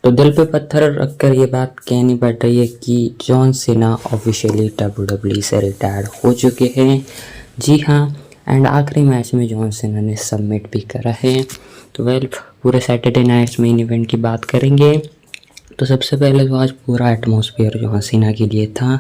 तो दिल पे पत्थर रखकर ये बात कहनी पड़ रही है कि जॉन सीना ऑफिशियली डब्ल्यूडब्ल्यूई से रिटायर्ड हो चुके हैं। जी हाँ, एंड आखिरी मैच में जॉन सीना ने सबमिट भी करा है। तो पूरे सैटरडे नाइट्स मेन इवेंट की बात करेंगे। तो सबसे पहले तो आज पूरा एटमॉस्फेयर जॉन सीना के लिए था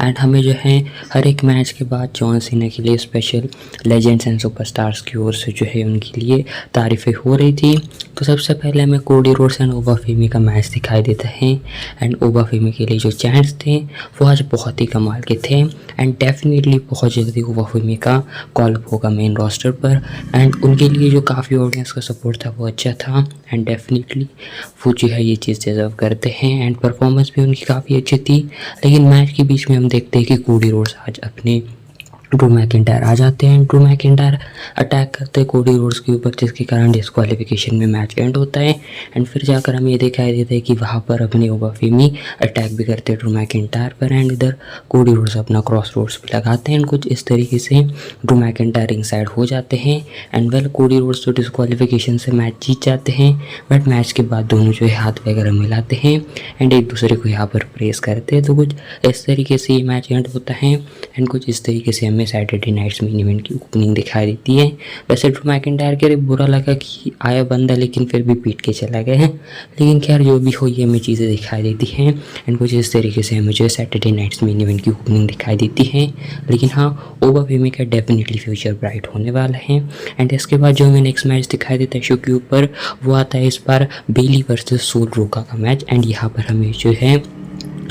एंड हमें जो है हर एक मैच के बाद जॉन सीना के लिए स्पेशल लेजेंड्स एंड सुपरस्टार्स की ओर से जो है उनके लिए तारीफ़ें हो रही थी। तो सबसे पहले हमें कोडी रोड्स एंड ओबाफेमी का मैच दिखाई देता है एंड ओबाफेमी के लिए जो चैंट्स थे वो आज बहुत ही कमाल के थे एंड डेफिनेटली बहुत जल्दी ओबाफेमी का कॉल अप होगा मेन रोस्टर पर एंड उनके लिए जो काफ़ी ऑडियंस का सपोर्ट था वो अच्छा था एंड डेफिनेटली वो जो है ये चीज़ डिज़र्व करते हैं एंड परफॉर्मेंस भी उनकी काफ़ी अच्छी थी। लेकिन मैच के बीच में हम देखते हैं कि कोडी रोड्स आज अपने ड्रू मैकिंटायर आ जाते हैं। ड्रू मैकिंटायर अटैक करते हैं कोडी रोड्स के ऊपर, जिसके कारण डिस्क्वालिफिकेशन में मैच एंड होता है एंड फिर जाकर हमें ये दिखाई देता है कि वहाँ पर अपने ओबाफेमी अटैक भी करते हैं ड्रू मैकिंटायर पर एंड इधर कोडी रोड्स अपना क्रॉस रोड्स भी लगाते हैं एंड कुछ इस तरीके से ड्रू मैकिंटायर रिंग साइड हो जाते हैं एंड कोडी रोड्स तो डिस्क्वालिफिकेशन से मैच जीत जाते हैं। बट मैच के बाद दोनों जो है हाथ वगैरह मिलाते हैं एंड एक दूसरे को यहाँ पर प्रेस करते हैं। तो कुछ इस तरीके से ये मैच एंड होता है एंड कुछ इस तरीके से हमें सैटरडे नाइट्स मेन इवेंट की ओपनिंग दिखाई देती है। वैसे ड्रू मैकिंटायर के लिए बुरा लगा कि आया बंदा लेकिन फिर भी पीट के चला गया है, लेकिन खैर जो भी हो ये हमें चीज़ें दिखाई देती हैं एंड कुछ इस तरीके से हमें जो सैटरडे नाइट्स मेन इवेंट की ओपनिंग दिखाई देती है। लेकिन हाँ, ओबाफेमी का डेफिनेटली फ्यूचर ब्राइट होने वाला है एंड इसके बाद जो हमें नेक्स्ट मैच दिखाई देता है शो के ऊपर वो आता है इस बार बेली वर्सेस सोल रोका का मैच एंड यहाँ पर हमें जो है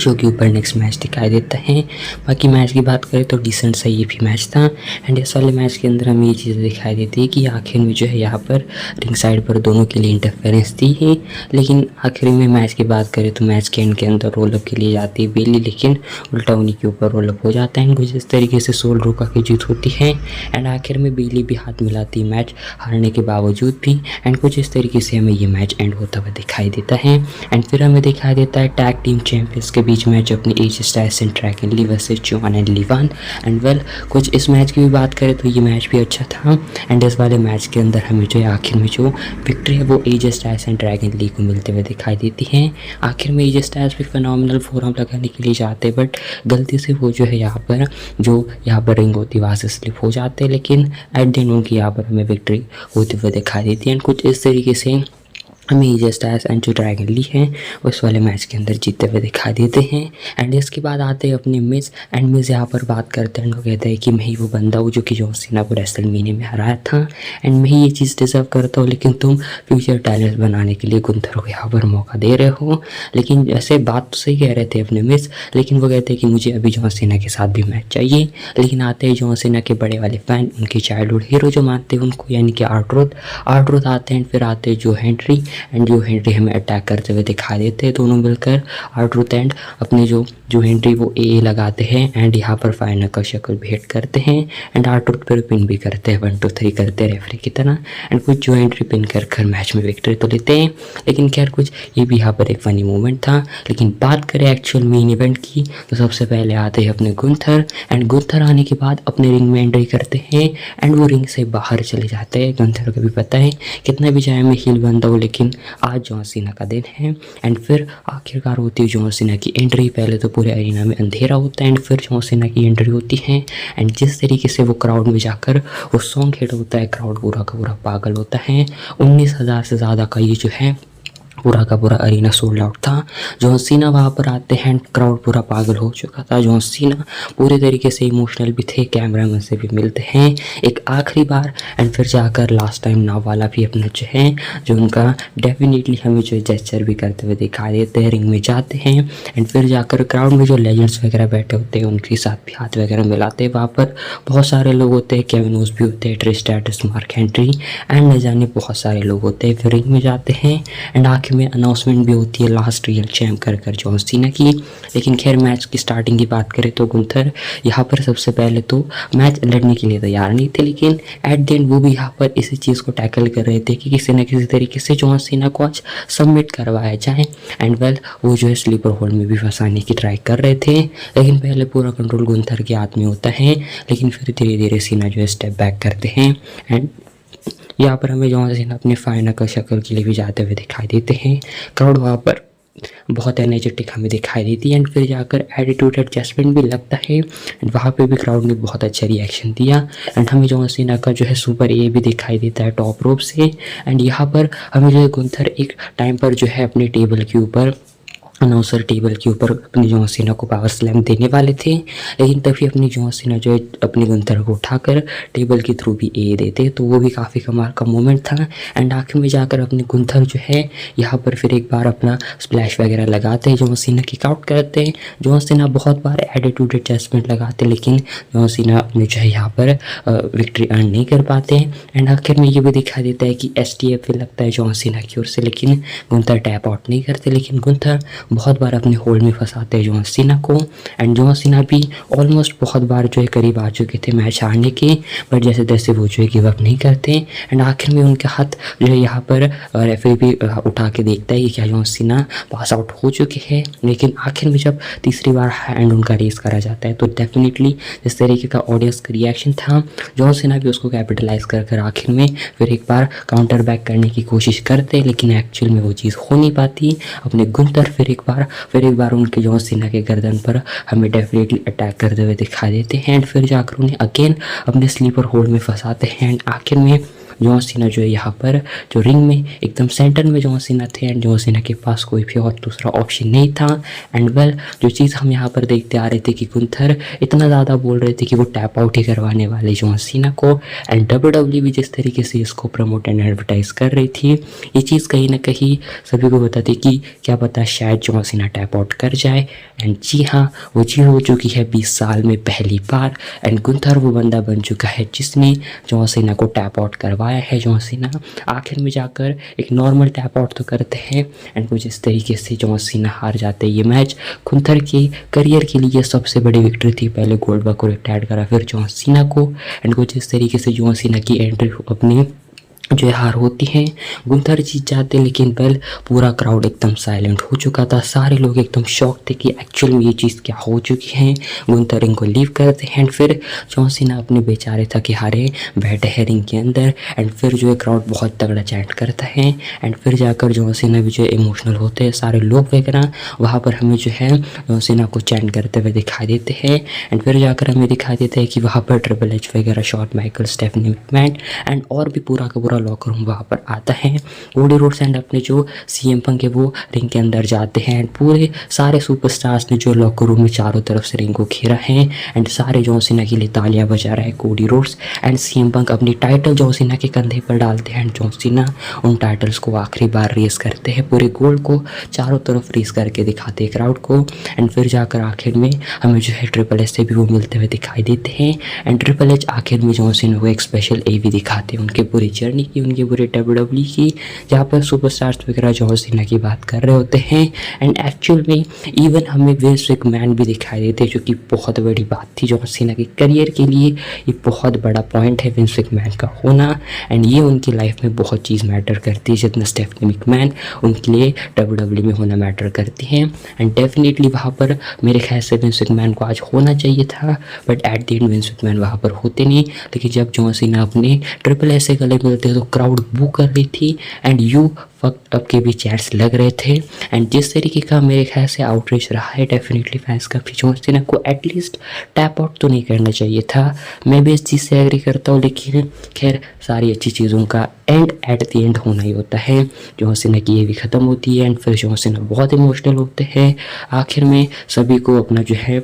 शो के ऊपर नेक्स्ट मैच दिखाई देता है। बाकी मैच की बात करें तो डिसेंट सा ये भी मैच था एंड इस वाले मैच के अंदर हमें ये चीज़ें दिखाई देती है कि आखिर में जो है यहाँ पर रिंग साइड पर दोनों के लिए इंटरफेरेंस दी है। लेकिन आखिर में मैच की बात करें तो मैच के एंड के अंदर रोलअप के लिए जाती है बेली, लेकिन उल्टा उन्हीं के ऊपर रोलअप हो जाता है एंड कुछ इस तरीके से सोल रोका की जीत होती है एंड आखिर में बेली भी हाथ मिलाती है मैच हारने के बावजूद भी एंड कुछ इस तरीके से हमें ये मैच एंड होता हुआ दिखाई देता है। एंड फिर हमें दिखाई देता है टैग टीम चैंपियंस के बीच मैच अपनी AJ Styles and Dragon Lee versus John and लिवान एंड कुछ इस मैच की भी बात करें तो ये मैच भी अच्छा था एंड इस वाले मैच के अंदर हमें जो है आखिर में जो विक्ट्री है वो Edge Styles and Dragon Lee को मिलते हुए दिखाई देती है। आखिर में एज स्टाइल्स भी फिनोमिनल फोरम लगाने के लिए जाते हैं बट गलती से वो जो है यहाँ पर रिंग होती है वहाँ से स्लिप हो जाते हैं, लेकिन एट द एंड उनकी यहाँ पर हमें विक्ट्री होते हुए दिखाई देती है एंड कुछ इस तरीके से हमें एज स्टाइल्स एंड जो ड्रैगन ली है उस वाले मैच के अंदर जीतते हुए दिखाई देते हैं। एंड इसके बाद आते हैं अपने मिस एंड मिस यहाँ पर बात करते हैं, वो कहते हैं कि मैं ही वो बंदा हूँ जो कि जॉन सीना को रेसलमेनिया में हराया था एंड मैं ही ये चीज़ डिजर्व करता हूँ, लेकिन तुम फ्यूचर टैलेंट बनाने के लिए गुंथर को यहाँ पर मौका दे रहे हो। लेकिन ऐसे बात तो सही कह रहे थे अपने मिस, लेकिन वो कहते हैं कि मुझे अभी जॉन सीना के साथ भी मैच चाहिए। लेकिन आते हैं जॉन सीना के बड़े वाले फैन, उनके चाइल्डहुड हीरो जो मानते हैं उनको, यानी कि आर्ट्रोथ आते हैं। फिर आते हैं जो हेनरी एंड जो हेनरी हमें अटैक करते हुए दिखाई देते हैं। दोनों मिलकर आर्ट्रूथ एंड अपने जो हेनरी वो ए लगाते हैं एंड यहाँ पर फाइनल का शक्ल भी हिट करते हैं एंड आर्ट्रूथ पर पिन भी करते हैं, 1 2 3 करते हैं रेफरी की तरह एंड कुछ जो हेनरी पिन कर मैच में विक्ट्री तो लेते हैं। लेकिन खैर कुछ ये भी यहाँ पर एक फनी मोमेंट था। लेकिन बात करें एक्चुअल मेन इवेंट की तो सबसे पहले आते हैं अपने गुंथर एंड गुंथर आने के बाद अपने रिंग में एंट्री करते हैं एंड वो रिंग से बाहर चले जाते हैं। गुंथर को भी पता है कितना भी चाहे मैं हील बनता हूँ लेकिन आज जॉन सीना का दिन है एंड फिर आखिरकार होती है जॉन सीना की एंट्री। पहले तो पूरे एरिना में अंधेरा होता है एंड फिर जॉन सीना की एंट्री होती है एंड जिस तरीके से वो क्राउड में जाकर वो सॉन्ग हिट होता है, क्राउड पूरा का पूरा पागल होता है। 19,000 से ज़्यादा का ये जो है पूरा का पूरा अरीना सोल्ड आउट था। जॉन सीना वहाँ पर आते हैं, क्राउड पूरा पागल हो चुका था। जॉन सीना पूरे तरीके से इमोशनल भी थे, कैमरामैन से भी मिलते हैं एक आखिरी बार एंड फिर जाकर लास्ट टाइम नावाला भी अपना जो है जो उनका डेफिनेटली हमें जो जेस्चर भी करते हुए दिखाई देते हैं। रिंग में जाते हैं एंड फिर जाकर क्राउड में जो लेजेंड्स वगैरह बैठे होते हैं उनके साथ भी हाथ वगैरह मिलाते हैं। वहाँ पर बहुत सारे लोग होते हैं, केविन ओस भी होते हैं, Trish stratus, mark Henry and न जाने बहुत सारे लोग होते हैं। फिर रिंग में जाते हैं एंड आखिर में अनाउंसमेंट भी होती है लास्ट रियल चैम्प कर जॉन सीना की। लेकिन खैर मैच की स्टार्टिंग की बात करें तो गुंथर यहाँ पर सबसे पहले तो मैच लड़ने के लिए तैयार नहीं थे, लेकिन एट द एंड वो भी यहाँ पर इसी चीज़ को टैकल कर रहे थे कि किसी न किसी तरीके से जॉन सीना को आज सबमिट करवाया जाए एंड वो जो है स्लीपर होल्ड में भी फंसाने की ट्राई कर रहे थे। लेकिन पहले पूरा कंट्रोल गुंथर के हाथ में होता है, लेकिन फिर धीरे धीरे सीना जो है स्टेप बैक करते हैं एंड यहाँ पर हमें जॉन सीना अपने फाइनल का शक्ल के लिए भी जाते हुए दिखाई देते हैं। क्राउड वहाँ पर बहुत एनर्जेटिक हमें दिखाई देती है। एंड फिर जाकर एटीट्यूड एडजस्टमेंट भी लगता है एंड वहाँ पे भी क्राउड ने बहुत अच्छा रिएक्शन दिया। एंड हमें जॉन सीना का जो है सुपर ए भी दिखाई देता है टॉप रोप से। एंड यहाँ पर हमें जो है गुंथर एक टाइम पर जो है अपने टेबल के ऊपर अनाउंसर टेबल के ऊपर अपनी जॉन सीना को पावर स्लैम देने वाले थे, लेकिन तभी अपनी जॉन सीना जो है अपनी गुंथर को उठाकर टेबल के थ्रू भी ए देते, तो वो भी काफ़ी कमाल का मोमेंट था। एंड आखिर में जाकर अपनी गुंथर जो है यहाँ पर फिर एक बार अपना स्प्लैश वगैरह लगाते हैं, जॉन सीना किक आउट करते हैं। जॉन सीना बहुत बार एटीट्यूड एडजस्टमेंट लगाते, लेकिन जॉन सीना अपने जो है यहाँ पर विक्ट्री अर्न नहीं कर पाते हैं। एंड आखिर में ये भी दिखा देता है कि STF लगता है जॉन सीना की ओर से, लेकिन गुंथर टैप आउट नहीं करते, लेकिन गुंथर बहुत बार अपने होल्ड में फंसाते हैं जॉन सीना को। एंड जॉन सीना भी ऑलमोस्ट बहुत बार जो है करीब आ चुके थे मैच हारने के, बट जैसे तैसे वो जो है गिव अप नहीं करते। एंड आखिर में उनके हाथ जो है यहाँ पर रेफरी भी उठा के देखता है कि क्या जॉन सीना पास आउट हो चुके हैं, लेकिन आखिर में जब तीसरी बार हैंड उनका रेस करा जाता है तो डेफिनेटली जिस तरीके का ऑडियंस का रिएक्शन था, जॉन सीना भी उसको कैपिटलाइज कर आखिर में फिर एक बार काउंटर बैक करने की कोशिश करते, लेकिन एक्चुअल में वो चीज़ हो नहीं पाती। अपने गुंथर फिर एक बार उनके जॉन सीना के गर्दन पर हमें डेफिनेटली अटैक करते हुए दिखा देते हैं। एंड फिर जाकर उन्हें अगेन अपने स्लीपर होल्ड में फंसाते हैं। एंड आखिर में जॉन सीना जो है यहाँ पर जो रिंग में एकदम सेंटर में जॉन सीना थे, एंड जॉन सीना के पास कोई भी और दूसरा ऑप्शन नहीं था। एंड वेल जो चीज़ हम यहाँ पर देखते आ रहे थे कि गुंथर इतना ज़्यादा बोल रहे थे कि वो टैप आउट ही करवाने वाले जॉन सीना को, एंड WWE भी जिस तरीके से इसको प्रमोट एंड एडवर्टाइज कर रही थी, ये चीज़ कहीं ना कहीं सभी को बताती कि क्या पता शायद जॉन सीना टैप आउट कर जाए। एंड जी हाँ, वो चीज़ हो चुकी है 20 साल में पहली बार। एंड गुंथर वो बंदा बन चुका है जिसने जॉन सीना को टैप आउट करवाया है। जॉन सीना आखिर में जाकर एक नॉर्मल टैप आउट तो करते हैं, एंड कुछ इस तरीके से जॉन सीना हार जाते हैं ये मैच। गुंथर के करियर के लिए सबसे बड़ी विक्ट्री थी, पहले गोल्डबर्ग को रिटायर करा फिर जॉन सीना को। एंड कुछ इस तरीके से जॉन सीना की एंट्री अपनी जो है हार होती है, गुंथर जीत जाते, लेकिन वेल पूरा क्राउड एकदम साइलेंट हो चुका था, सारे लोग एकदम शॉक थे कि एक्चुअल में ये चीज़ क्या हो चुकी है। गुंथर रिंग को लीव करते हैं, एंड फिर जॉन सीना अपने बेचारे थके हारे बैठे हैं रिंग के अंदर। एंड फिर जो है क्राउड बहुत तगड़ा चैंट करता है, एंड फिर जाकर जॉन सीना भी जो है इमोशनल होते हैं, सारे लोग वगैरह वहाँ पर हमें जो है जॉन सीना को चैंट करते हुए दिखाई देते हैं। एंड फिर जाकर हमें दिखाई देता है कि वहाँ पर ट्रिपल एच वगैरह, शॉर्ट माइकल, स्टेफनी मैकमैन एंड और भी पूरा का पूरा लॉकर रूम वहाँ पर आता है। कोडी रोड्स एंड अपने जो CM पंक है वो रिंग के अंदर जाते हैं, एंड पूरे सारे सुपरस्टार्स ने जो लॉकर रूम में चारों तरफ से रिंग को घेरा है, एंड सारे जॉन सीना के लिए तालियां बजा रहे हैं कोडी रोड्स। एंड CM पंक अपनी टाइटल जॉन सीना के कंधे पर डालते हैं, एंड जॉन सीना उन टाइटल्स को आखिरी बार रेस करते हैं, पूरे गोल्ड को चारों तरफ रेस करके दिखाते हैं क्राउड को। एंड फिर जाकर आखिर में हमें जो है ट्रिपल एच से भी वो मिलते हुए दिखाई देते हैं, एंड ट्रिपल एच आखिर में जॉन सीना को एक स्पेशल AV दिखाते हैं उनके पूरी जर्नी की, उनके पूरे WWE की, जहाँ पर सुपरस्टार्स वगैरह जॉन सीना की बात कर रहे होते हैं। एंड एक्चुअल में इवन हमें विंस मैकमैन भी दिखाई देते हैं, जो कि बहुत बड़ी बात थी जॉन सीना के करियर के लिए। ये बहुत बड़ा पॉइंट है विंस मैकमैन का होना, एंड ये उनकी लाइफ में बहुत चीज़ मैटर करती है, जितना स्टेफनी मैकमैन उनके लिए WWE में होना मैटर करती है। एंड डेफिनेटली वहाँ पर मेरे ख्याल से विंस मैकमैन को आज होना चाहिए था, but at the end Vince McMahon वहाँ पर होते नहीं। लेकिन जब जॉन सीना अपने ट्रिपल एच से गले मिलते तो क्राउड बू कर रही थी, एंड यू फक अप के भी चैट्स लग रहे थे। एंड जिस तरीके का मेरे ख्याल से आउटरीच रहा है, डेफिनेटली फैंस का भी जॉन सीना को एटलीस्ट टैप आउट तो नहीं करना चाहिए था। मैं भी इस चीज़ से एग्री करता हूँ, लेकिन खैर सारी अच्छी चीज़ों का एंड एट द एंड होना ही होता है। जॉन सीना की ये भी ख़त्म होती है, एंड फिर जॉन सीना बहुत इमोशनल होते हैं। आखिर में सभी को अपना जो है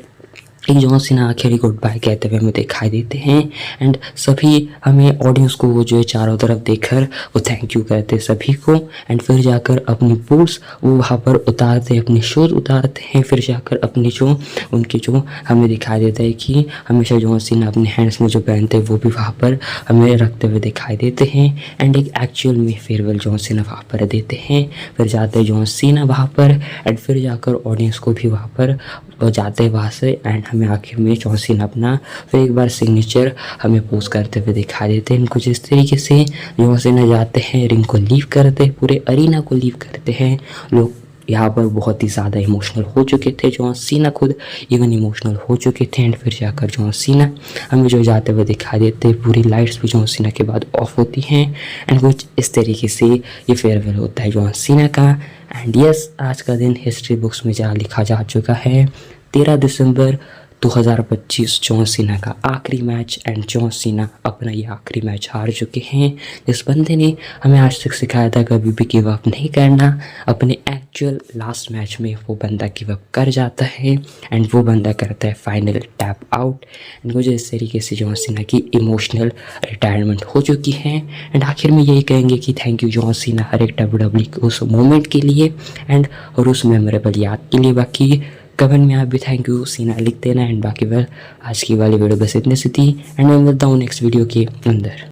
एक जॉन सीना आखिरी गुड बाय कहते हुए हमें दिखाई देते हैं, एंड सभी हमें ऑडियंस को वो जो है चारों तरफ देखकर वो थैंक यू कहते हैं सभी को। एंड फिर जाकर अपनी बूट्स वो वहाँ पर उतारते हैं, अपने शूज़ उतारते हैं, फिर जाकर अपनी जो उनके जो हमें दिखाई देता है कि हमेशा जॉन सीना अपने हैंड्स में जो पहनते हैं वो भी वहाँ पर हमें रखते हुए दिखाई देते हैं। एंड एक एक्चुअल में फेयरवेल जॉन सीना वहाँ पर देते हैं, फिर जाते हैं जॉन सीना वहाँ पर, एंड फिर जाकर ऑडियंस को भी वहाँ पर जाते हैं वहाँ से। एंड हमें आखिर में जॉन सीना अपना फिर एक बार सिग्नेचर हमें पोस्ट करते हुए दिखा देते हैं। कुछ इस तरीके से जॉन सीना जाते हैं, रिंग को लीव करते हैं, पूरे अरीना को लीव करते हैं। लोग यहाँ पर बहुत ही ज़्यादा इमोशनल हो चुके थे, जॉन सीना खुद इवन इमोशनल हो चुके थे। एंड फिर जाकर जॉन सीना हमें जो जाते हुए दिखाई देते हैं, पूरी लाइट्स भी जॉन सीना के बाद ऑफ होती हैं, एंड कुछ इस तरीके से ये फेयरवेल होता है जॉन सीना का। एंड यस, आज का दिन हिस्ट्री बुक्स में जहाँ लिखा जा चुका है 13 दिसंबर 2025 जॉन सीना का आखिरी मैच। एंड जॉन सीना अपना ये आखिरी मैच हार चुके हैं। इस बंदे ने हमें आज तक सिखाया था कभी भी गिव अप नहीं करना। अपने एक्चुअल लास्ट मैच में वो बंदा गिव अप कर जाता है एंड वो बंदा करता है फाइनल टैप आउट। एंड मुझे इस तरीके से जॉन सीना की इमोशनल रिटायरमेंट हो चुकी है। एंड आखिर में यही कहेंगे कि थैंक यू जॉन सीना हर एक WWE के उस मोमेंट के लिए एंड और उस मेमोरेबल याद के लिए। बाकी कमेंट में आप भी थैंक यू सीना लिख देना। एंड बाकी वेल आज की वाली वीडियो बस इतने से थी एंड मैं मिलता हूँ नेक्स्ट वीडियो के अंदर।